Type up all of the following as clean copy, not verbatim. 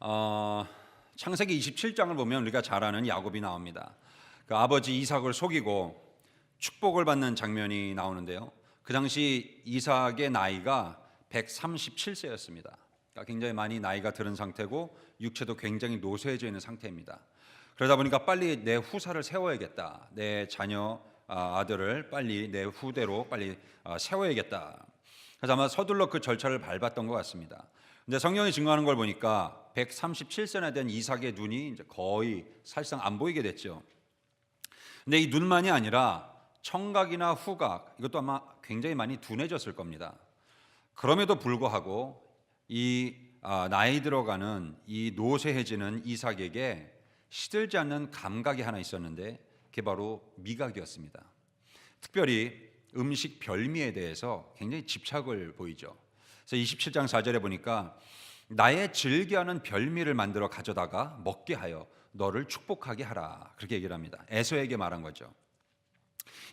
어, 창세기 27장을 보면 우리가 잘 아는 야곱이 나옵니다. 그 아버지 이삭을 속이고 축복을 받는 장면이 나오는데요. 그 당시 이삭의 나이가 137세였습니다. 그러니까 굉장히 많이 나이가 들은 상태고 육체도 굉장히 노쇠해져 있는 상태입니다. 그러다 보니까 빨리 내 후사를 세워야겠다. 내 자녀 아들을 빨리 내 후대로 빨리 세워야겠다. 그래서 아마 서둘러 그 절차를 밟았던 것 같습니다. 근데 성경이 증거하는 걸 보니까 137세나 된 이삭의 눈이 이제 거의 사실상 안 보이게 됐죠. 근데 이 눈만이 아니라 청각이나 후각, 이것도 아마 굉장히 많이 둔해졌을 겁니다. 그럼에도 불구하고 이 나이 들어가는 이 노쇠해지는 이삭에게 시들지 않는 감각이 하나 있었는데 그게 바로 미각이었습니다. 특별히 음식 별미에 대해서 굉장히 집착을 보이죠. 그래서 27장 4절에 보니까 나의 즐겨하는 별미를 만들어 가져다가 먹게 하여 너를 축복하게 하라, 그렇게 얘기를 합니다. 에서에게 말한 거죠.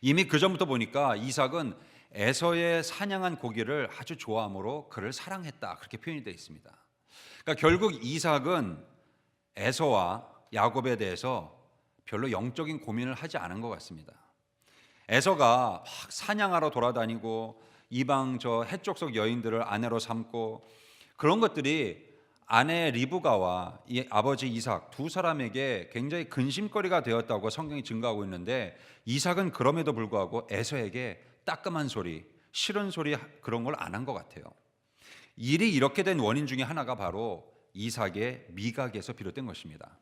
이미 그 전부터 보니까 이삭은 에서의 사냥한 고기를 아주 좋아함으로 그를 사랑했다, 그렇게 표현이 되어 있습니다. 그러니까 결국 이삭은 에서와 야곱에 대해서 별로 영적인 고민을 하지 않은 것 같습니다. 에서가 막 사냥하러 돌아다니고 이방 저 해쪽 속 여인들을 아내로 삼고 그런 것들이 아내 리브가와 이 아버지 이삭 두 사람에게 굉장히 근심거리가 되었다고 성경이 증거하고 있는데, 이삭은 그럼에도 불구하고 에서에게 따끔한 소리, 싫은 소리 그런 걸 안 한 것 같아요. 일이 이렇게 된 원인 중에 하나가 바로 이삭의 미각에서 비롯된 것입니다.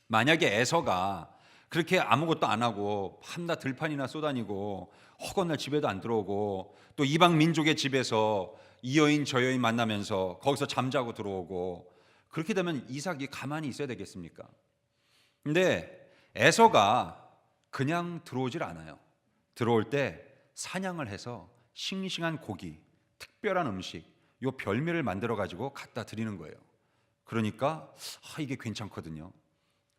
만약에 에서가 그렇게 아무것도 안 하고 밤낮 들판이나 쏘다니고 허건날 집에도 안 들어오고 또 이방 민족의 집에서 이 여인 저 여인 만나면서 거기서 잠자고 들어오고, 그렇게 되면 이삭이 가만히 있어야 되겠습니까? 근데 에서가 그냥 들어오질 않아요. 들어올 때 사냥을 해서 싱싱한 고기, 특별한 음식, 요 별미를 만들어 가지고 갖다 드리는 거예요. 그러니까 이게 괜찮거든요.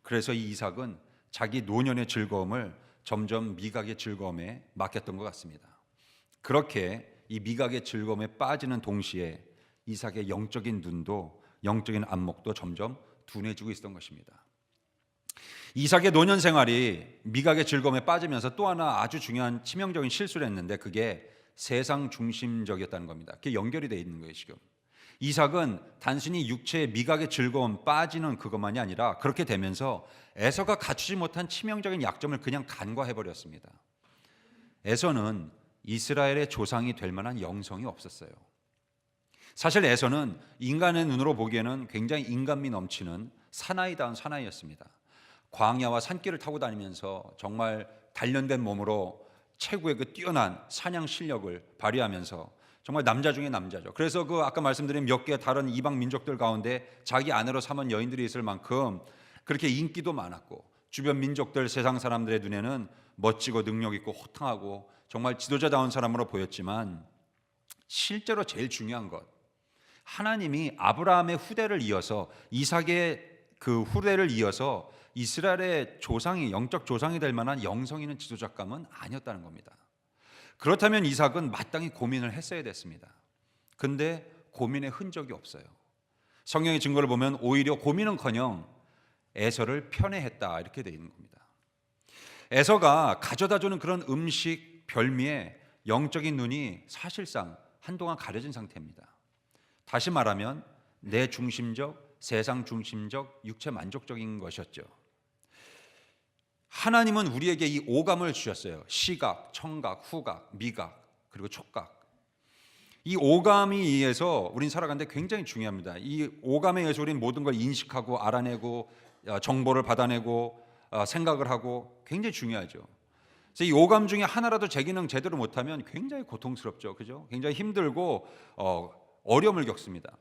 그래서 이 이삭은 자기 노년의 즐거움을 점점 미각의 즐거움에 맡겼던 것 같습니다. 그렇게 이 미각의 즐거움에 빠지는 동시에 이삭의 영적인 눈도, 영적인 안목도 점점 둔해지고 있었던 것입니다. 이삭의 노년 생활이 미각의 즐거움에 빠지면서 또 하나 아주 중요한 치명적인 실수를 했는데, 그게 세상 중심적이었다는 겁니다. 그게 연결이 되어 있는 거예요. 지금 이삭은 단순히 육체의 미각의 즐거움 빠지는 그것만이 아니라 그렇게 되면서 에서가 갖추지 못한 치명적인 약점을 그냥 간과해버렸습니다. 에서는 이스라엘의 조상이 될 만한 영성이 없었어요. 사실 에서는 인간의 눈으로 보기에는 굉장히 인간미 넘치는 사나이다운 사나이였습니다. 광야와 산길을 타고 다니면서 정말 단련된 몸으로 최고의 그 뛰어난 사냥 실력을 발휘하면서 정말 남자 중에 남자죠. 그래서 그 아까 말씀드린 몇 개 다른 이방 민족들 가운데 자기 아내로 삼은 여인들이 있을 만큼 그렇게 인기도 많았고, 주변 민족들, 세상 사람들의 눈에는 멋지고 능력 있고 호탕하고 정말 지도자다운 사람으로 보였지만, 실제로 제일 중요한 것, 하나님이 아브라함의 후대를 이어서 이삭의 그 후대를 이어서 이스라엘의 조상이, 영적 조상이 될 만한 영성 있는 지도자감은 아니었다는 겁니다. 그렇다면 이삭은 마땅히 고민을 했어야 됐습니다. 근데 고민의 흔적이 없어요. 성경의 증거를 보면 오히려 고민은커녕 에서를 편애했다, 이렇게 되어 있는 겁니다. 에서가 가져다주는 그런 음식 별미에 영적인 눈이 사실상 한동안 가려진 상태입니다. 다시 말하면 내 중심적, 세상 중심적, 육체 만족적인 것이었죠. 하나님은 우리에게 이 오감을 주셨어요. 시각, 청각, 후각, 미각, 그리고 촉각. 이 오감에 의해서 우린 살아가는데 굉장히 중요합니다. 이 오감에 의해서 우리는 모든 걸 인식하고 알아내고 정보를 받아내고 생각을 하고 굉장히 중요하죠. 그래서 이 오감 중에 하나라도 제 기능 제대로 못하면 굉장히 고통스럽죠. 그죠? 굉장히 힘들고 어려움을 겪습니다.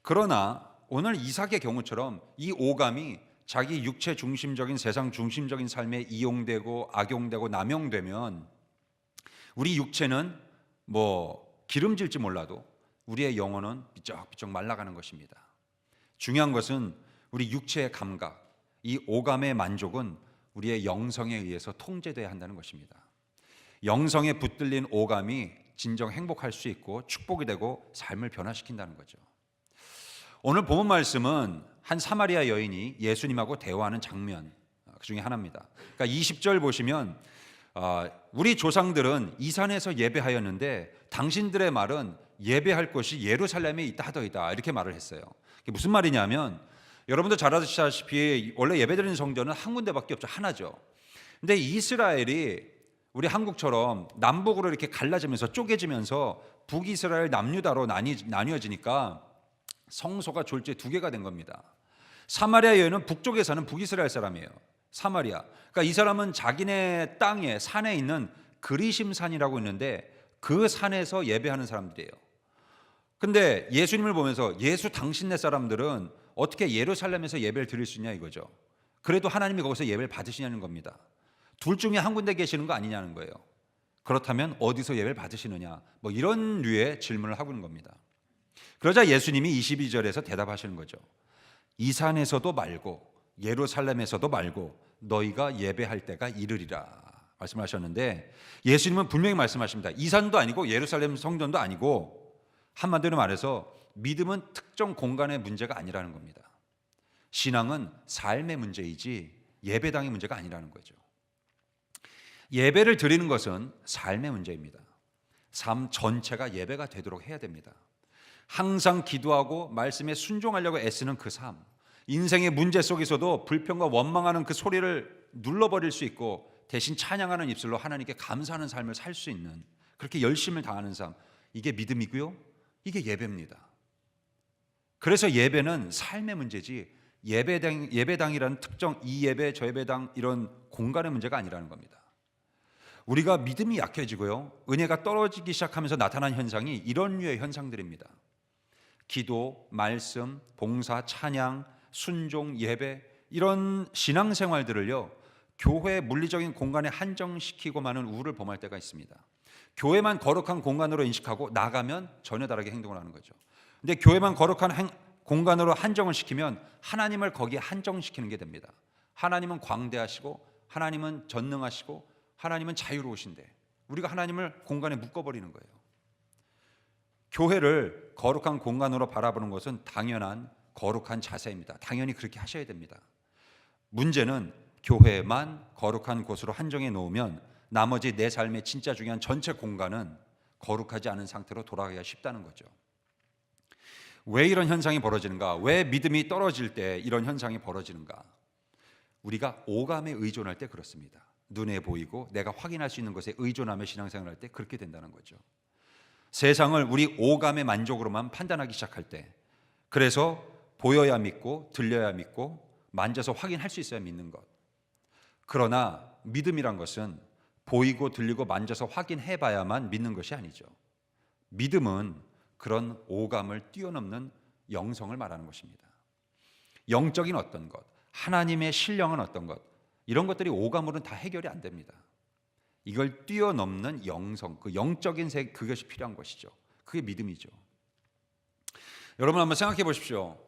그러나 오늘 이삭의 경우처럼 이 오감이 자기 육체 중심적인, 세상 중심적인 삶에 이용되고 악용되고 남용되면 우리 육체는 기름질지 몰라도 우리의 영혼은 비쩍비쩍 말라가는 것입니다. 중요한 것은 우리 육체의 감각, 이 오감의 만족은 우리의 영성에 의해서 통제돼야 한다는 것입니다. 영성에 붙들린 오감이 진정 행복할 수 있고 축복이 되고 삶을 변화시킨다는 거죠. 오늘 본문 말씀은 한 사마리아 여인이 예수님하고 대화하는 장면 그 중에 하나입니다. 그러니까 20절 보시면 우리 조상들은 이 산에서 예배하였는데 당신들의 말은 예배할 곳이 예루살렘에 있다 하더이다, 이렇게 말을 했어요. 이게 무슨 말이냐면, 여러분도 잘 아시다시피 원래 예배드리는 성전은 한 군데밖에 없죠. 하나죠. 근데 이스라엘이 우리 한국처럼 남북으로 이렇게 갈라지면서 쪼개지면서 북이스라엘 남유다로 나뉘어지니까 성소가 졸지에 두 개가 된 겁니다. 사마리아 여인은 북쪽에 사는 북이스라엘 사람이에요. 사마리아. 그러니까 이 사람은 자기네 땅에 산에 있는 그리심산이라고 있는데 그 산에서 예배하는 사람들이에요. 근데 예수님을 보면서 예수 당신네 사람들은 어떻게 예루살렘에서 예배를 드릴 수 있냐 이거죠. 그래도 하나님이 거기서 예배를 받으시냐는 겁니다. 둘 중에 한 군데 계시는 거 아니냐는 거예요. 그렇다면 어디서 예배를 받으시느냐, 뭐 이런 류의 질문을 하고 있는 겁니다. 그러자 예수님이 22절에서 대답하시는 거죠. 이 산에서도 말고 예루살렘에서도 말고 너희가 예배할 때가 이르리라 말씀하셨는데, 예수님은 분명히 말씀하십니다. 이 산도 아니고 예루살렘 성전도 아니고, 한마디로 말해서 믿음은 특정 공간의 문제가 아니라는 겁니다. 신앙은 삶의 문제이지 예배당의 문제가 아니라는 거죠. 예배를 드리는 것은 삶의 문제입니다. 삶 전체가 예배가 되도록 해야 됩니다. 항상 기도하고 말씀에 순종하려고 애쓰는 그 삶, 인생의 문제 속에서도 불평과 원망하는 그 소리를 눌러버릴 수 있고 대신 찬양하는 입술로 하나님께 감사하는 삶을 살 수 있는, 그렇게 열심을 다하는 삶, 이게 믿음이고요, 이게 예배입니다. 그래서 예배는 삶의 문제지 예배당이라는 특정 이 예배 저 예배당 이런 공간의 문제가 아니라는 겁니다. 우리가 믿음이 약해지고요, 은혜가 떨어지기 시작하면서 나타난 현상이 이런 류의 현상들입니다. 기도, 말씀, 봉사, 찬양, 순종, 예배, 이런 신앙생활들을요 교회의 물리적인 공간에 한정시키고 마는 우를 범할 때가 있습니다. 교회만 거룩한 공간으로 인식하고 나가면 전혀 다르게 행동을 하는 거죠. 근데 교회만 거룩한 공간으로 한정을 시키면 하나님을 거기에 한정시키는 게 됩니다. 하나님은 광대하시고 하나님은 전능하시고 하나님은 자유로우신데 우리가 하나님을 공간에 묶어버리는 거예요. 교회를 거룩한 공간으로 바라보는 것은 당연한 거룩한 자세입니다. 당연히 그렇게 하셔야 됩니다. 문제는 교회만 거룩한 곳으로 한정해 놓으면 나머지 내 삶의 진짜 중요한 전체 공간은 거룩하지 않은 상태로 돌아가기가 쉽다는 거죠. 왜 이런 현상이 벌어지는가? 왜 믿음이 떨어질 때 이런 현상이 벌어지는가? 우리가 오감에 의존할 때 그렇습니다. 눈에 보이고 내가 확인할 수 있는 것에 의존하며 신앙생활을 할 때 그렇게 된다는 거죠. 세상을 우리 오감의 만족으로만 판단하기 시작할 때, 그래서 보여야 믿고 들려야 믿고 만져서 확인할 수 있어야 믿는 것. 그러나 믿음이란 것은 보이고 들리고 만져서 확인해 봐야만 믿는 것이 아니죠. 믿음은 그런 오감을 뛰어넘는 영성을 말하는 것입니다. 영적인 어떤 것, 하나님의 신령은 어떤 것, 이런 것들이 오감으로는 다 해결이 안 됩니다. 이걸 뛰어넘는 영성, 그 영적인 세계, 그것이 필요한 것이죠. 그게 믿음이죠. 여러분 한번 생각해 보십시오.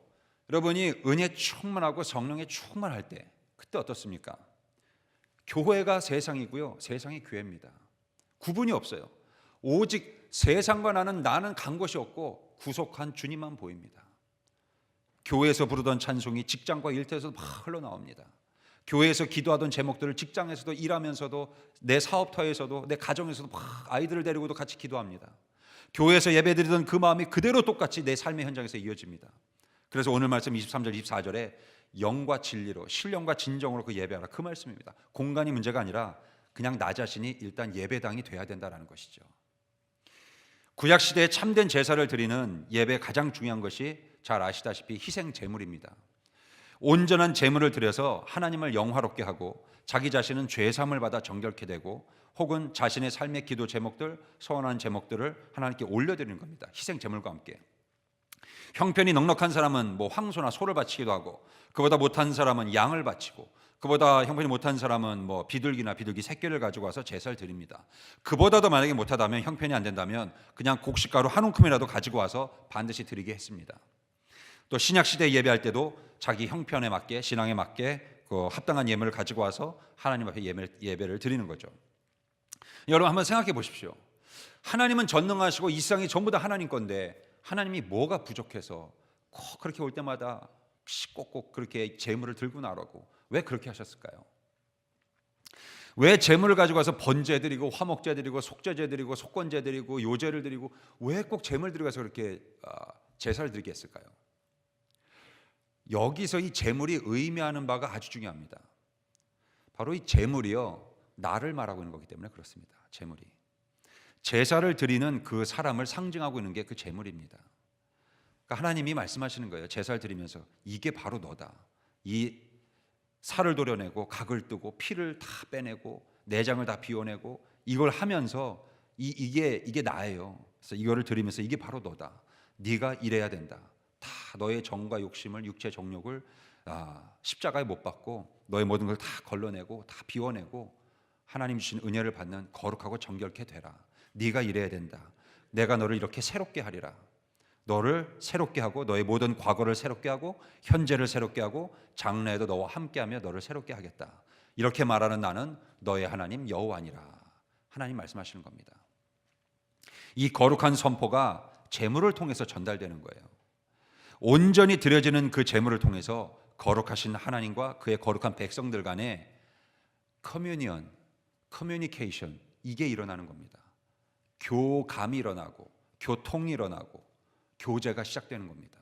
여러분이 은혜 충만하고 성령에 충만할 때 그때 어떻습니까? 교회가 세상이고요, 세상이 교회입니다. 구분이 없어요. 오직 세상과 나는 간 곳이 없고 구속한 주님만 보입니다. 교회에서 부르던 찬송이 직장과 일터에서도 막 흘러나옵니다. 교회에서 기도하던 제목들을 직장에서도 일하면서도 내 사업터에서도 내 가정에서도 막 아이들을 데리고도 같이 기도합니다. 교회에서 예배드리던 그 마음이 그대로 똑같이 내 삶의 현장에서 이어집니다. 그래서 오늘 말씀 23절 24절에 영과 진리로 신령과 진정으로 그 예배하라, 그 말씀입니다. 공간이 문제가 아니라 그냥 나 자신이 일단 예배당이 돼야 된다는 것이죠. 구약시대에 참된 제사를 드리는 예배의 가장 중요한 것이 잘 아시다시피 희생 제물입니다. 온전한 제물을 드려서 하나님을 영화롭게 하고 자기 자신은 죄사함을 받아 정결케 되고 혹은 자신의 삶의 기도 제목들, 소원한 제목들을 하나님께 올려드리는 겁니다. 희생 제물과 함께. 형편이 넉넉한 사람은 황소나 소를 바치기도 하고, 그보다 못한 사람은 양을 바치고, 그보다 형편이 못한 사람은 비둘기 새끼를 가지고 와서 제사를 드립니다. 그보다도 만약에 못하다면, 형편이 안 된다면 그냥 곡식가루 한 움큼이라도 가지고 와서 반드시 드리게 했습니다. 또 신약시대 예배할 때도 자기 형편에 맞게, 신앙에 맞게 그 합당한 예물을 가지고 와서 하나님 앞에 예배를 드리는 거죠. 여러분 한번 생각해 보십시오. 하나님은 전능하시고 이 세상이 전부 다 하나님 건데 하나님이 뭐가 부족해서 꼭 그렇게 올 때마다 꼭꼭 그렇게 재물을 들고 나라고 왜 그렇게 하셨을까요? 왜 재물을 가지고 와서 번제 드리고 화목제 드리고 속죄제 드리고 속건제 드리고 요제를 드리고 왜 꼭 재물 들고 가서 그렇게 제사를 드리게 했을까요? 여기서 이 재물이 의미하는 바가 아주 중요합니다. 바로 이 재물이요, 나를 말하고 있는 거기 때문에 그렇습니다. 재물이 제사를 드리는 그 사람을 상징하고 있는 게 그 재물입니다. 그러니까 하나님이 말씀하시는 거예요. 제사를 드리면서 이게 바로 너다. 이 살을 도려내고 각을 뜨고 피를 다 빼내고 내장을 다 비워내고 이걸 하면서 이게 나예요. 그래서 이거를 드리면서 이게 바로 너다. 네가 이래야 된다. 다 너의 정과 욕심을, 육체 정욕을 십자가에 못 박고 너의 모든 걸 다 걸러내고 다 비워내고 하나님 주신 은혜를 받는 거룩하고 정결케 되라. 네가 이래야 된다. 내가 너를 이렇게 새롭게 하리라. 너를 새롭게 하고 너의 모든 과거를 새롭게 하고 현재를 새롭게 하고 장래에도 너와 함께하며 너를 새롭게 하겠다. 이렇게 말하는 나는 너의 하나님 여호와니라. 하나님 말씀하시는 겁니다. 이 거룩한 선포가 제물을 통해서 전달되는 거예요. 온전히 드려지는 그 제물을 통해서 거룩하신 하나님과 그의 거룩한 백성들 간의 커뮤니언, 커뮤니케이션, 이게 일어나는 겁니다. 교감이 일어나고 교통이 일어나고 교제가 시작되는 겁니다.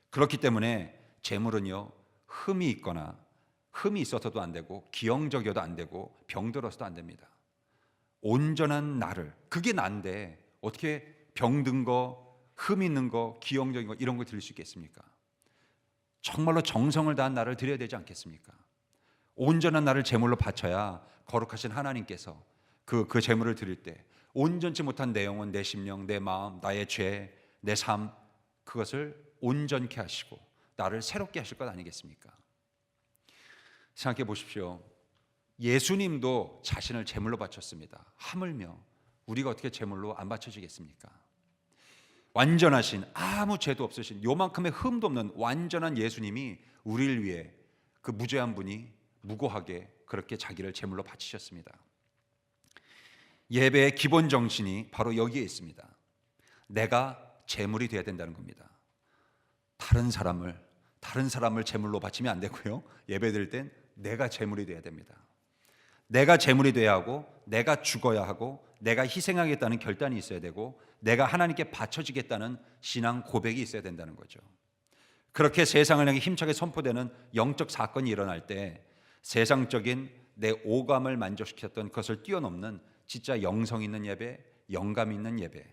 그렇기 때문에 제물은요, 흠이 있거나 흠이 있어서도 안 되고 기형적이어도 안 되고 병들어서도 안 됩니다. 온전한 나를, 그게 난데 어떻게 병든 거, 흠 있는 거, 기형적인 거 이런 걸 드릴 수 있겠습니까? 정말로 정성을 다한 나를 드려야 되지 않겠습니까? 온전한 나를 제물로 바쳐야 거룩하신 하나님께서 그 제물을 드릴 때 온전치 못한 내 영혼, 내 심령, 내 마음, 나의 죄, 내 삶, 그것을 온전케 하시고 나를 새롭게 하실 것 아니겠습니까? 생각해 보십시오. 예수님도 자신을 제물로 바쳤습니다. 하물며 우리가 어떻게 제물로 안 바쳐지겠습니까? 완전하신, 아무 죄도 없으신, 요만큼의 흠도 없는 완전한 예수님이 우리를 위해 그 무죄한 분이 무고하게 그렇게 자기를 제물로 바치셨습니다. 예배의 기본 정신이 바로 여기에 있습니다. 내가 제물이 되어야 된다는 겁니다. 다른 사람을 제물로 바치면 안 되고요. 예배 드릴 땐 내가 제물이 되어야 됩니다. 내가 제물이 되어야 하고, 내가 죽어야 하고, 내가 희생하겠다는 결단이 있어야 되고, 내가 하나님께 바쳐지겠다는 신앙 고백이 있어야 된다는 거죠. 그렇게 세상을 향해 힘차게 선포되는 영적 사건이 일어날 때 세상적인 내 오감을 만족시켰던 것을 뛰어넘는 진짜 영성 있는 예배, 영감 있는 예배,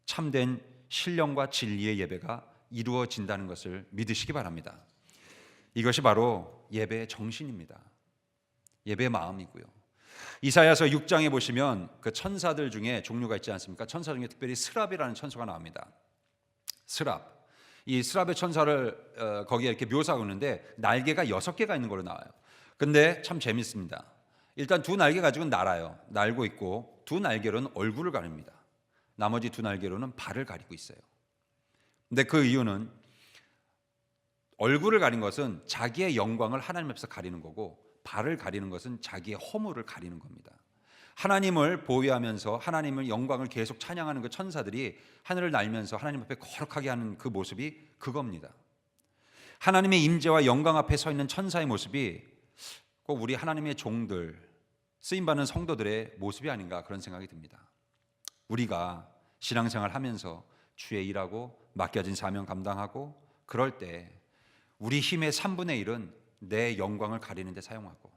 참된 신령과 진리의 예배가 이루어진다는 것을 믿으시기 바랍니다. 이것이 바로 예배의 정신입니다. 예배의 마음이고요. 이사야서 6장에 보시면 그 천사들 중에 종류가 있지 않습니까? 천사 중에 특별히 스랍이라는 천사가 나옵니다. 스랍. 이 스랍의 천사를 거기에 이렇게 묘사하고 있는데 날개가 6개가 있는 걸로 나와요. 근데 참 재밌습니다. 일단 두 날개 가지고는 날아요. 날고 있고 두 날개로는 얼굴을 가립니다. 나머지 두 날개로는 발을 가리고 있어요. 근데 그 이유는 얼굴을 가린 것은 자기의 영광을 하나님 앞에서 가리는 거고 발을 가리는 것은 자기의 허물을 가리는 겁니다. 하나님을 보위하면서 하나님의 영광을 계속 찬양하는 그 천사들이 하늘을 날면서 하나님 앞에 거룩하게 하는 그 모습이 그겁니다. 하나님의 임재와 영광 앞에 서 있는 천사의 모습이 꼭 우리 하나님의 종들, 쓰임받는 성도들의 모습이 아닌가 그런 생각이 듭니다. 우리가 신앙생활 하면서 주의 일하고 맡겨진 사명 감당하고 그럴 때 우리 힘의 3분의 1은 내 영광을 가리는 데 사용하고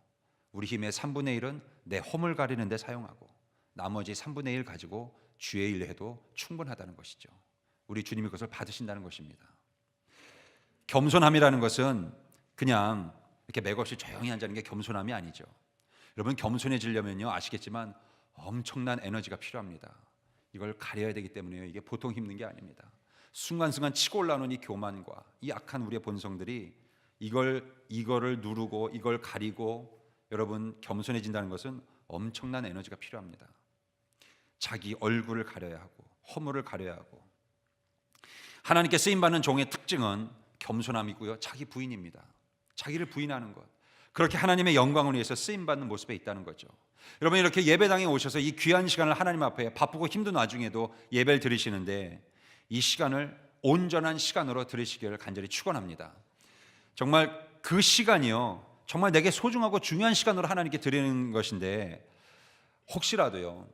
우리 힘의 3분의 1은 내 허물 가리는 데 사용하고 나머지 3분의 1 가지고 주의 일 해도 충분하다는 것이죠. 우리 주님이 그것을 받으신다는 것입니다. 겸손함이라는 것은 그냥 이렇게 맥없이 조용히 앉는 게 겸손함이 아니죠. 여러분 겸손해지려면요 아시겠지만 엄청난 에너지가 필요합니다. 이걸 가려야 되기 때문에요. 이게 보통 힘든 게 아닙니다. 순간순간 치고 올라오는 이 교만과 이 악한 우리의 본성들이 이거를 누르고 이걸 가리고 여러분 겸손해진다는 것은 엄청난 에너지가 필요합니다. 자기 얼굴을 가려야 하고 허물을 가려야 하고 하나님께 쓰임받는 종의 특징은 겸손함이고요. 자기 부인입니다. 자기를 부인하는 것. 그렇게 하나님의 영광을 위해서 쓰임받는 모습에 있다는 거죠. 여러분 이렇게 예배당에 오셔서 이 귀한 시간을 하나님 앞에 바쁘고 힘든 와중에도 예배를 드리시는데 이 시간을 온전한 시간으로 들으시기를 간절히 축원합니다. 정말 그 시간이요, 정말 내게 소중하고 중요한 시간으로 하나님께 드리는 것인데, 혹시라도요,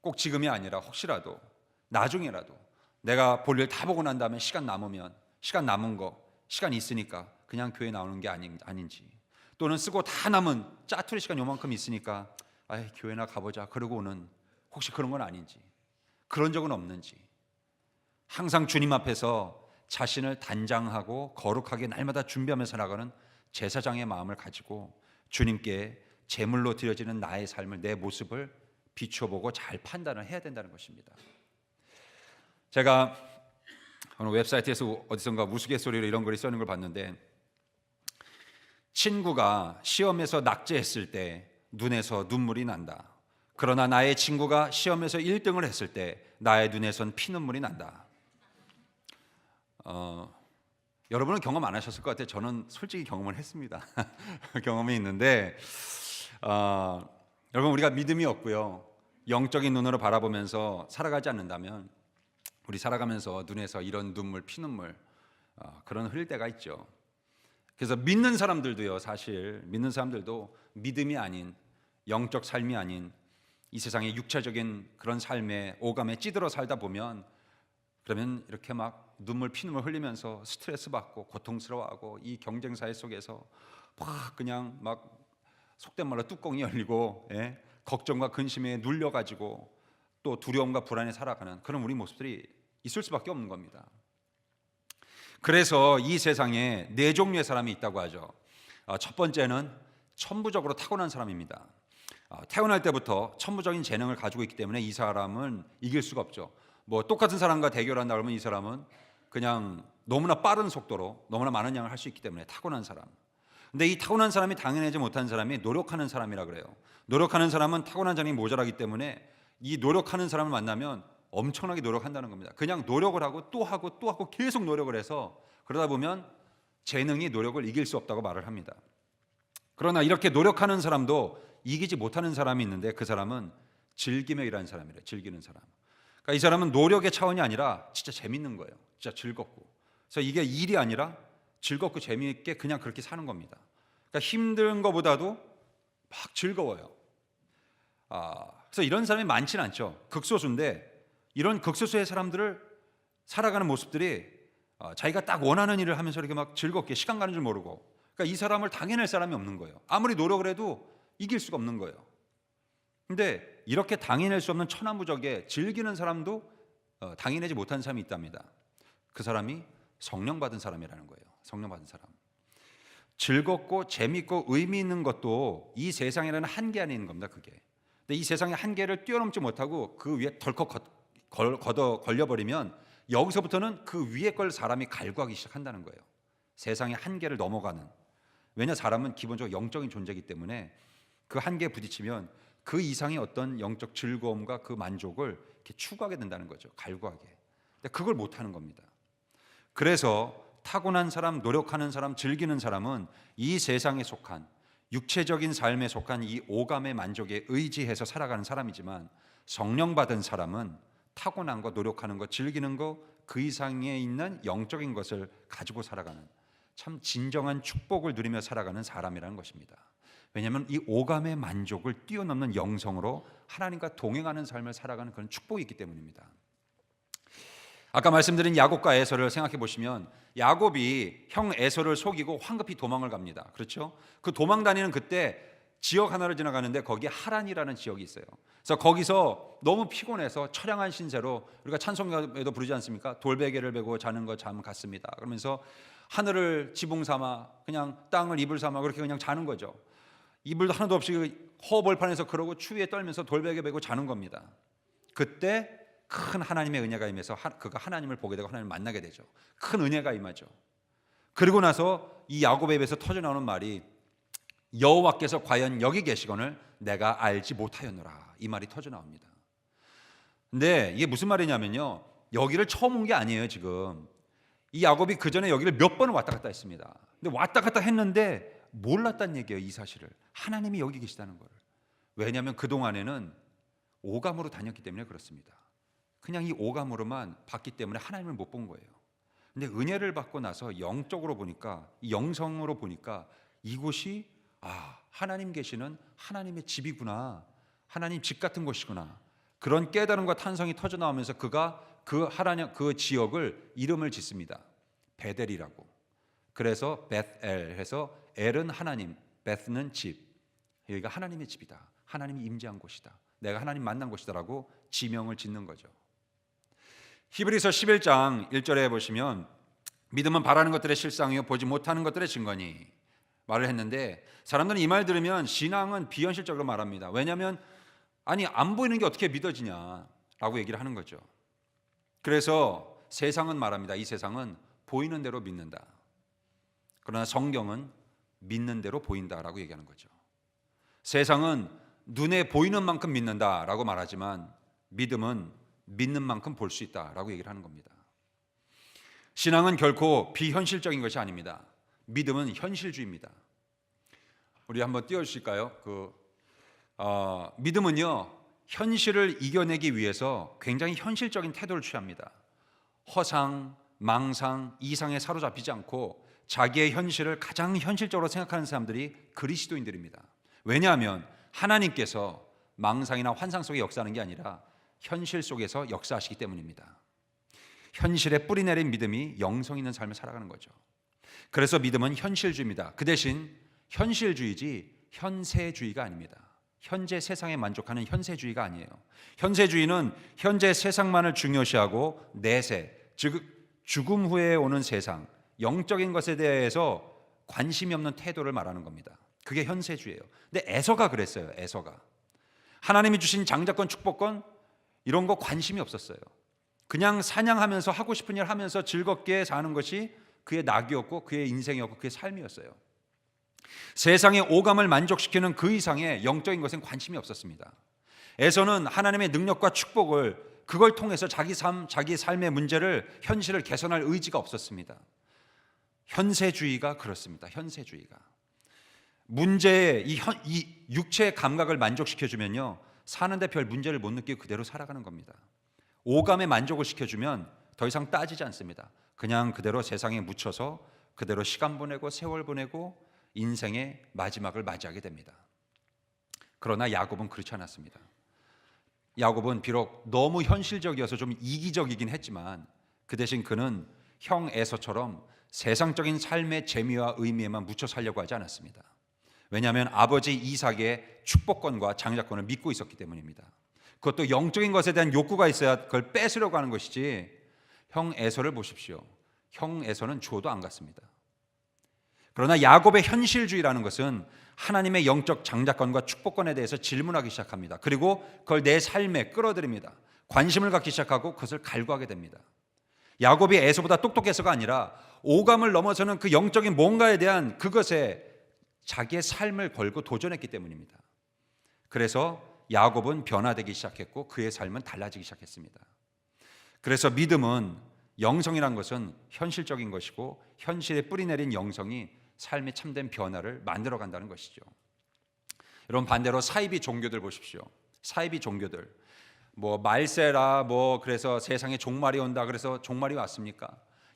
꼭 지금이 아니라 혹시라도 나중에라도 내가 볼일 다 보고 난 다음에 시간 남은 거 시간 있으니까 그냥 교회 나오는 게 아닌지, 또는 쓰고 다 남은 짜투리 시간 요만큼 있으니까 교회나 가보자 그러고 오는, 혹시 그런 건 아닌지, 그런 적은 없는지, 항상 주님 앞에서 자신을 단장하고 거룩하게 날마다 준비하며 살아가는 제사장의 마음을 가지고 주님께 제물로 드려지는 나의 삶을, 내 모습을 비춰보고 잘 판단을 해야 된다는 것입니다. 제가 어느 웹사이트에서 어디선가 우스갯소리로 이런 글이 써있는 걸 봤는데, 친구가 시험에서 낙제했을 때 눈에서 눈물이 난다. 그러나 나의 친구가 시험에서 1등을 했을 때 나의 눈에선 피눈물이 난다. 여러분은 경험 안 하셨을 것 같아요. 저는 솔직히 경험을 했습니다. 경험이 있는데, 여러분, 우리가 믿음이 없고요, 영적인 눈으로 바라보면서 살아가지 않는다면 우리 살아가면서 눈에서 이런 눈물, 피눈물 그런 흘릴 때가 있죠. 그래서 믿는 사람들도요, 사실 믿는 사람들도 믿음이 아닌, 영적 삶이 아닌 이 세상의 육체적인 그런 삶에 오감에 찌들어 살다 보면, 그러면 이렇게 막 눈물 피눈물 흘리면서 스트레스 받고 고통스러워하고, 이 경쟁 사회 속에서 막 그냥 막 속된 말로 뚜껑이 열리고, 걱정과 근심에 눌려가지고 또 두려움과 불안에 살아가는 그런 우리 모습들이 있을 수밖에 없는 겁니다. 그래서 이 세상에 네 종류의 사람이 있다고 하죠. 첫 번째는 천부적으로 타고난 사람입니다. 태어날 때부터 천부적인 재능을 가지고 있기 때문에 이 사람은 이길 수가 없죠. 뭐 똑같은 사람과 대결한다 그러면 이 사람은 그냥 너무나 빠른 속도로 너무나 많은 양을 할 수 있기 때문에 타고난 사람. 근데 이 타고난 사람이 당해내지 못한 사람이 노력하는 사람이라 그래요. 노력하는 사람은 타고난 재능이 모자라기 때문에 이 노력하는 사람을 만나면 엄청나게 노력한다는 겁니다. 그냥 노력을 하고 또 하고 또 하고 계속 노력을 해서, 그러다 보면 재능이 노력을 이길 수 없다고 말을 합니다. 그러나 이렇게 노력하는 사람도 이기지 못하는 사람이 있는데, 그 사람은 즐기며 일하는 사람이래요. 즐기는 사람. 그러니까 이 사람은 노력의 차원이 아니라 진짜 재밌는 거예요. 진짜 즐겁고. 그래서 이게 일이 아니라 즐겁고 재미있게 그냥 그렇게 사는 겁니다. 그러니까 힘든 것보다도 막 즐거워요. 그래서 이런 사람이 많지는 않죠. 극소수인데, 이런 극소수의 사람들을 살아가는 모습들이 자기가 딱 원하는 일을 하면서 이렇게 막 즐겁게 시간 가는 줄 모르고, 그러니까 이 사람을 당해낼 사람이 없는 거예요. 아무리 노력을 해도 이길 수가 없는 거예요. 근데 이렇게 당해낼 수 없는 천하무적에 즐기는 사람도 당해내지 못한 사람이 있답니다. 그 사람이 성령 받은 사람이라는 거예요. 성령 받은 사람. 즐겁고 재밌고 의미 있는 것도 이 세상이라는 한계 안에 있는 겁니다. 그게. 근데 이 세상의 한계를 뛰어넘지 못하고 그 위에 덜컥 걸려버리면, 여기서부터는 그 위에 걸 사람이 갈구하기 시작한다는 거예요. 세상의 한계를 넘어가는. 왜냐, 사람은 기본적으로 영적인 존재이기 때문에 그 한계에 부딪히면 그 이상의 어떤 영적 즐거움과 그 만족을 이렇게 추구하게 된다는 거죠. 갈구하게. 근데 그걸 못하는 겁니다. 그래서 타고난 사람, 노력하는 사람, 즐기는 사람은 이 세상에 속한, 육체적인 삶에 속한 이 오감의 만족에 의지해서 살아가는 사람이지만, 성령 받은 사람은 타고난 거, 노력하는 거, 즐기는 거, 그 이상에 있는 영적인 것을 가지고 살아가는, 참 진정한 축복을 누리며 살아가는 사람이라는 것입니다. 왜냐하면 이 오감의 만족을 뛰어넘는 영성으로 하나님과 동행하는 삶을 살아가는 그런 축복이 있기 때문입니다. 아까 말씀드린 야곱과 에서를 생각해 보시면, 야곱이 형 에서를 속이고 황급히 도망을 갑니다. 그렇죠? 그 도망 다니는 그때 지역 하나를 지나가는데 거기에 하란이라는 지역이 있어요. 그래서 거기서 너무 피곤해서 처량한 신세로, 우리가 찬송가에도 부르지 않습니까? 돌베개를 베고 자는 것 잠 같습니다. 그러면서 하늘을 지붕 삼아, 그냥 땅을 이불 삼아 그렇게 그냥 자는 거죠. 이불도 하나도 없이 허벌판에서 그러고 추위에 떨면서 돌베개 베고 자는 겁니다. 그때 큰 하나님의 은혜가 임해서 그가 하나님을 보게 되고 하나님을 만나게 되죠. 큰 은혜가 임하죠. 그리고 나서 이 야곱의 입에서 터져나오는 말이, 여호와께서 과연 여기 계시거늘 내가 알지 못하였노라, 이 말이 터져나옵니다. 근데 이게 무슨 말이냐면요, 여기를 처음 온 게 아니에요. 지금 이 야곱이 그 전에 여기를 몇 번을 왔다 갔다 했습니다. 근데 왔다 갔다 했는데 몰랐다는 얘기예요. 이 사실을, 하나님이 여기 계시다는 걸. 왜냐하면 그동안에는 오감으로 다녔기 때문에 그렇습니다. 그냥 이 오감으로만 봤기 때문에 하나님을 못 본 거예요. 근데 은혜를 받고 나서 영적으로 보니까, 이 영성으로 보니까 이곳이 하나님 계시는 하나님의 집이구나, 하나님 집 같은 곳이구나, 그런 깨달음과 탄성이 터져 나오면서 그가 그 지역을 이름을 짓습니다. 베델이라고. 그래서 베트엘 해서 엘은 하나님, 베트는 집. 여기가 하나님의 집이다, 하나님이 임재한 곳이다, 내가 하나님 만난 곳이다라고 지명을 짓는 거죠. 히브리서 11장 1절에 보시면 믿음은 바라는 것들의 실상이요 보지 못하는 것들의 증거니 말을 했는데, 사람들은 이 말 들으면 신앙은 비현실적으로 말합니다. 왜냐하면 안 보이는 게 어떻게 믿어지냐라고 얘기를 하는 거죠. 그래서 세상은 말합니다. 이 세상은 보이는 대로 믿는다. 그러나 성경은 믿는 대로 보인다라고 얘기하는 거죠. 세상은 눈에 보이는 만큼 믿는다라고 말하지만 믿음은 믿는 만큼 볼 수 있다라고 얘기를 하는 겁니다. 신앙은 결코 비현실적인 것이 아닙니다. 믿음은 현실주의입니다. 우리 한번 띄워주실까요? 믿음은요, 현실을 이겨내기 위해서 굉장히 현실적인 태도를 취합니다. 허상, 망상, 이상에 사로잡히지 않고 자기의 현실을 가장 현실적으로 생각하는 사람들이 그리스도인들입니다. 왜냐하면 하나님께서 망상이나 환상 속에 역사하는 게 아니라 현실 속에서 역사하시기 때문입니다. 현실에 뿌리 내린 믿음이 영성 있는 삶을 살아가는 거죠. 그래서 믿음은 현실주의입니다. 그 대신 현실주의지 현세주의가 아닙니다. 현재 세상에 만족하는 현세주의가 아니에요. 현세주의는 현재 세상만을 중요시하고 내세, 즉 죽음 후에 오는 세상, 영적인 것에 대해서 관심이 없는 태도를 말하는 겁니다. 그게 현세주의예요. 근데 에서가 그랬어요. 에서가 하나님이 주신 장자권, 축복권 이런 거 관심이 없었어요. 그냥 사냥하면서 하고 싶은 일 하면서 즐겁게 사는 것이 그의 낙이었고 그의 인생이었고 그의 삶이었어요. 세상의 오감을 만족시키는 그 이상의 영적인 것엔 관심이 없었습니다. 에서는 하나님의 능력과 축복을 그걸 통해서 자기 삶의 문제를, 현실을 개선할 의지가 없었습니다. 현세주의가 그렇습니다. 현세주의가 문제에 이 육체의 감각을 만족시켜주면요, 사는데 별 문제를 못 느끼고 그대로 살아가는 겁니다. 오감에 만족을 시켜주면 더 이상 따지지 않습니다. 그냥 그대로 세상에 묻혀서 그대로 시간 보내고 세월 보내고 인생의 마지막을 맞이하게 됩니다. 그러나 야곱은 그렇지 않았습니다. 야곱은 비록 너무 현실적이어서 좀 이기적이긴 했지만 그 대신 그는 형 에서처럼 세상적인 삶의 재미와 의미에만 묻혀 살려고 하지 않았습니다. 왜냐하면 아버지 이삭의 축복권과 장자권을 믿고 있었기 때문입니다. 그것도 영적인 것에 대한 욕구가 있어야 그걸 뺏으려고 하는 것이지, 형 에서를 보십시오. 형 에서는 주어도 안 갔습니다. 그러나 야곱의 현실주의라는 것은 하나님의 영적 장자권과 축복권에 대해서 질문하기 시작합니다. 그리고 그걸 내 삶에 끌어들입니다. 관심을 갖기 시작하고 그것을 갈구하게 됩니다. 야곱이 에서보다 똑똑해서가 아니라 오감을 넘어서는 그 영적인 뭔가에 대한 그것에 자기의 삶을 걸고 도전했기 때문입니다. 그래서 야곱은 변화되기 시작했고 그의 삶은 달라지기 시작했습니다. 그래서 믿음은, 영성이란 것은 현실적인 것이고 현실에 뿌리 내린 영성이 삶의 참된 변화를 만들어 간다는 것이죠. 여러분, 반대로 사이비 종교들 보십시오. 사이비 종교들, 말세라, 그래서 세상에 종말이 온다, 그래서 종말이 왔습니까?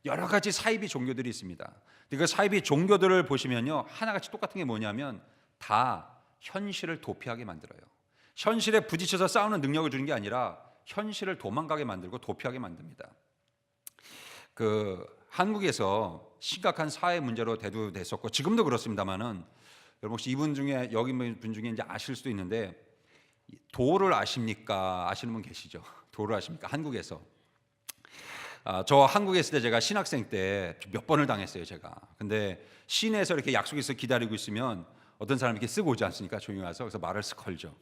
여러 가지 사이비 종교들이 있습니다. 그 사이비 종교들을 보시면요, 하나같이 똑같은 게 뭐냐면 다 현실을 도피하게 만들어요. 현실에 부딪혀서 싸우는 능력을 주는 게 아니라 현실을 도망가게 만들고 도피하게 만듭니다. 한국에서 심각한 사회 문제로 대두됐었고 지금도 그렇습니다만은, 여러분 혹시 이분 중에, 여기 분 중에 이제 아실 수도 있는데, 도를 아십니까? 아시는 분 계시죠? 도를 아십니까? 한국에서. 저 한국에 있을 때 제가 신학생 때 몇 번을 당했어요, 제가. 근데 시내에서 이렇게 약속해서 기다리고 있으면 어떤 사람이 이렇게 쓰고 오지 않습니까? 조용히 와서. 그래서 말을 쓱 걸죠.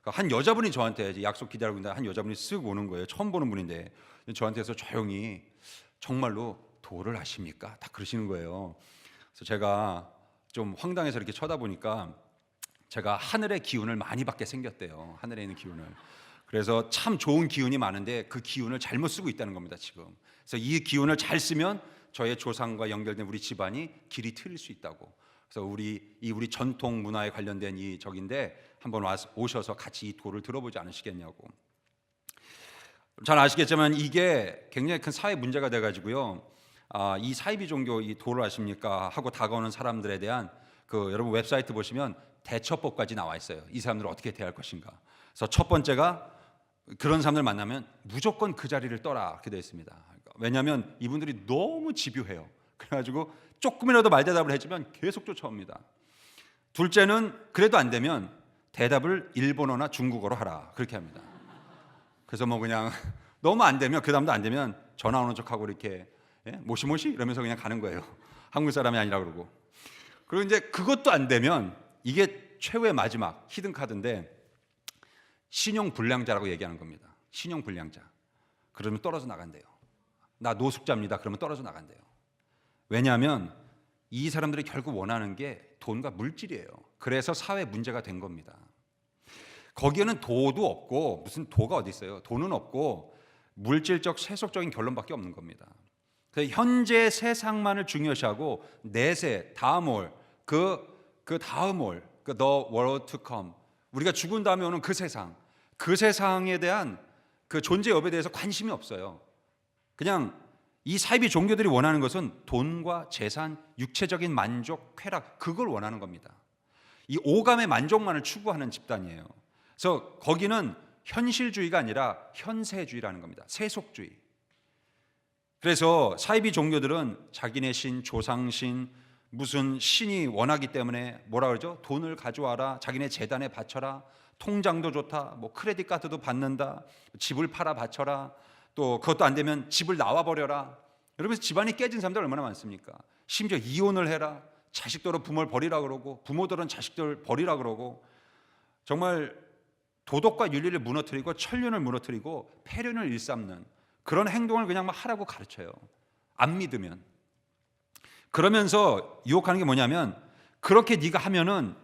한 여자분이 저한테, 약속 기다리고 있는데 한 여자분이 쓱 오는 거예요. 처음 보는 분인데 저한테서 조용히, 정말로 도를 아십니까? 다 그러시는 거예요. 그래서 제가 좀 황당해서 이렇게 쳐다보니까 제가 하늘의 기운을 많이 받게 생겼대요. 하늘에 있는 기운을. 그래서 참 좋은 기운이 많은데 그 기운을 잘못 쓰고 있다는 겁니다, 지금. 그래서 이 기운을 잘 쓰면 저의 조상과 연결된 우리 집안이 길이 트일 수 있다고. 그래서 우리 전통 문화에 관련된 이 적인데 한번 오셔서 같이 이 도를 들어보지 않으시겠냐고. 잘 아시겠지만 이게 굉장히 큰 사회 문제가 돼가지고요. 이 사이비 종교 이 도를 아십니까? 하고 다가오는 사람들에 대한 여러분 웹사이트 보시면 대처법까지 나와 있어요. 이 사람들을 어떻게 대할 것인가. 그래서 첫 번째가 그런 사람들 만나면 무조건 그 자리를 떠라 이렇게 되어 있습니다. 왜냐하면 이분들이 너무 집요해요. 그래가지고 조금이라도 말대답을 해주면 계속 쫓아옵니다. 둘째는 그래도 안 되면 대답을 일본어나 중국어로 하라 그렇게 합니다. 그래서 뭐 그냥 너무 안 되면 그 다음도 안 되면 전화 오는 척하고 이렇게 모시모시 이러면서 그냥 가는 거예요. 한국 사람이 아니라 그러고. 그리고 이제 그것도 안 되면 이게 최후의 마지막 히든 카드인데 신용 불량자라고 얘기하는 겁니다. 신용 불량자. 그러면 떨어져 나간대요. 나 노숙자입니다. 그러면 떨어져 나간대요. 왜냐하면 이 사람들이 결국 원하는 게 돈과 물질이에요. 그래서 사회 문제가 된 겁니다. 거기에는 도도 없고 무슨 도가 어디 있어요? 돈은 없고 물질적 세속적인 결론밖에 없는 겁니다. 그래서 현재 세상만을 중요시하고 내세 다음 올 그 다음 올 the world to come 우리가 죽은 다음에 오는 그 세상에 대한 그 존재 여부에 대해서 관심이 없어요. 그냥 이 사이비 종교들이 원하는 것은 돈과 재산, 육체적인 만족, 쾌락 그걸 원하는 겁니다. 이 오감의 만족만을 추구하는 집단이에요. 그래서 거기는 현실주의가 아니라 현세주의라는 겁니다. 세속주의. 그래서 사이비 종교들은 자기네 신, 조상신, 무슨 신이 원하기 때문에 뭐라 그러죠? 돈을 가져와라, 자기네 재단에 바쳐라, 통장도 좋다, 뭐 크레딧 카드도 받는다, 집을 팔아 바쳐라, 또 그것도 안 되면 집을 나와 버려라. 여러분 집안이 깨진 사람들 얼마나 많습니까? 심지어 이혼을 해라, 자식들은 부모를 버리라 그러고 부모들은 자식들 버리라 그러고 정말 도덕과 윤리를 무너뜨리고 천륜을 무너뜨리고 폐륜을 일삼는 그런 행동을 그냥 막 하라고 가르쳐요. 안 믿으면. 그러면서 유혹하는 게 뭐냐면 그렇게 네가 하면은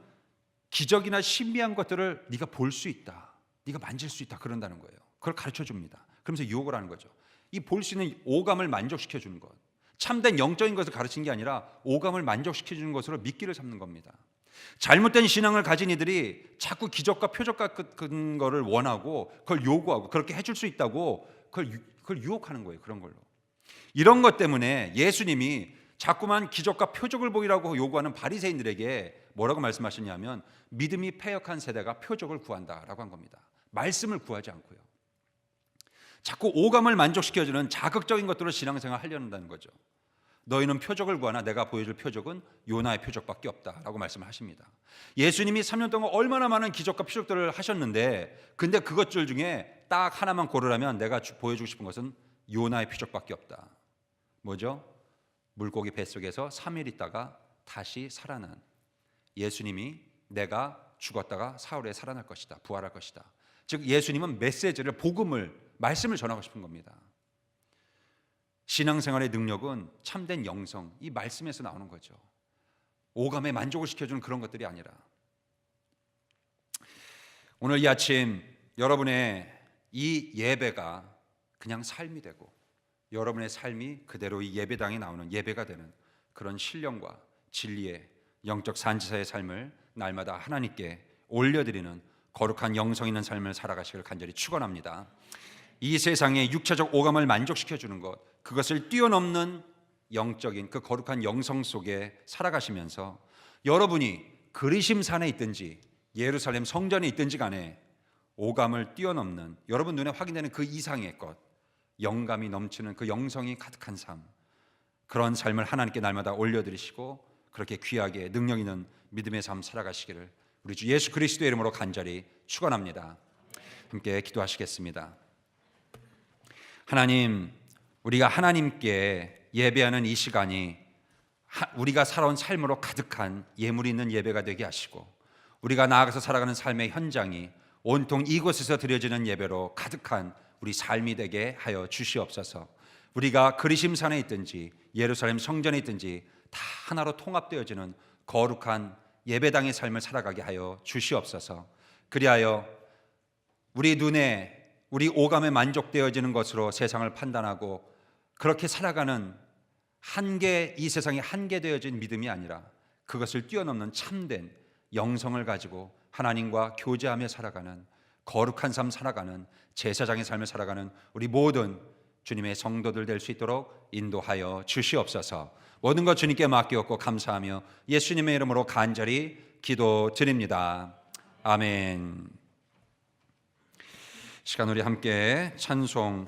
기적이나 신비한 것들을 네가 볼 수 있다, 네가 만질 수 있다 그런다는 거예요. 그걸 가르쳐 줍니다. 그러면서 유혹을 하는 거죠. 이 볼 수 있는 오감을 만족시켜 주는 것, 참된 영적인 것을 가르치는 게 아니라 오감을 만족시켜 주는 것으로 미끼를 삼는 겁니다. 잘못된 신앙을 가진 이들이 자꾸 기적과 표적 같은 거를 원하고 그걸 요구하고 그렇게 해줄 수 있다고 그걸 유혹하는 거예요. 그런 걸로. 이런 것 때문에 예수님이 자꾸만 기적과 표적을 보이라고 요구하는 바리새인들에게 뭐라고 말씀하셨냐면 믿음이 패역한 세대가 표적을 구한다라고 한 겁니다. 말씀을 구하지 않고요. 자꾸 오감을 만족시켜주는 자극적인 것들로 신앙생활을 하려는 거죠. 너희는 표적을 구하나 내가 보여줄 표적은 요나의 표적밖에 없다라고 말씀을 하십니다. 예수님이 3년 동안 얼마나 많은 기적과 표적들을 하셨는데 근데 그것들 중에 딱 하나만 고르라면 내가 보여주고 싶은 것은 요나의 표적밖에 없다. 뭐죠? 물고기 뱃속에서 3일 있다가 다시 살아난 예수님이 내가 죽었다가 사흘에 살아날 것이다. 부활할 것이다. 즉 예수님은 메시지를 복음을 말씀을 전하고 싶은 겁니다. 신앙생활의 능력은 참된 영성, 이 말씀에서 나오는 거죠. 오감에 만족을 시켜주는 그런 것들이 아니라 오늘 이 아침 여러분의 이 예배가 그냥 삶이 되고 여러분의 삶이 그대로 이 예배당에 나오는 예배가 되는 그런 신령과 진리의 영적 산지사의 삶을 날마다 하나님께 올려드리는 거룩한 영성 있는 삶을 살아가시길 간절히 축원합니다. 이 세상의 육체적 오감을 만족시켜주는 것, 그것을 뛰어넘는 영적인 그 거룩한 영성 속에 살아가시면서 여러분이 그리심산에 있든지 예루살렘 성전에 있든지 간에 오감을 뛰어넘는 여러분 눈에 확인되는 그 이상의 것, 영감이 넘치는 그 영성이 가득한 삶, 그런 삶을 하나님께 날마다 올려드리시고 그렇게 귀하게 능력 있는 믿음의 삶 살아가시기를 우리 주 예수 그리스도의 이름으로 간절히 축원합니다. 함께 기도하시겠습니다. 하나님, 우리가 하나님께 예배하는 이 시간이 우리가 살아온 삶으로 가득한 예물이 있는 예배가 되게 하시고 우리가 나아가서 살아가는 삶의 현장이 온통 이곳에서 드려지는 예배로 가득한 우리 삶이 되게 하여 주시옵소서. 우리가 그리심산에 있든지 예루살렘 성전에 있든지 다 하나로 통합되어지는 거룩한 예배당의 삶을 살아가게 하여 주시옵소서. 그리하여 우리 눈에 우리 오감에 만족되어지는 것으로 세상을 판단하고 그렇게 살아가는 이 세상에 한계되어진 믿음이 아니라 그것을 뛰어넘는 참된 영성을 가지고 하나님과 교제하며 살아가는 거룩한 삶 살아가는 제사장의 삶을 살아가는 우리 모든 주님의 성도들 될 수 있도록 인도하여 주시옵소서. 모든 것 주님께 맡기옵고 감사하며 예수님의 이름으로 간절히 기도드립니다. 아멘. 시간 우리 함께 찬송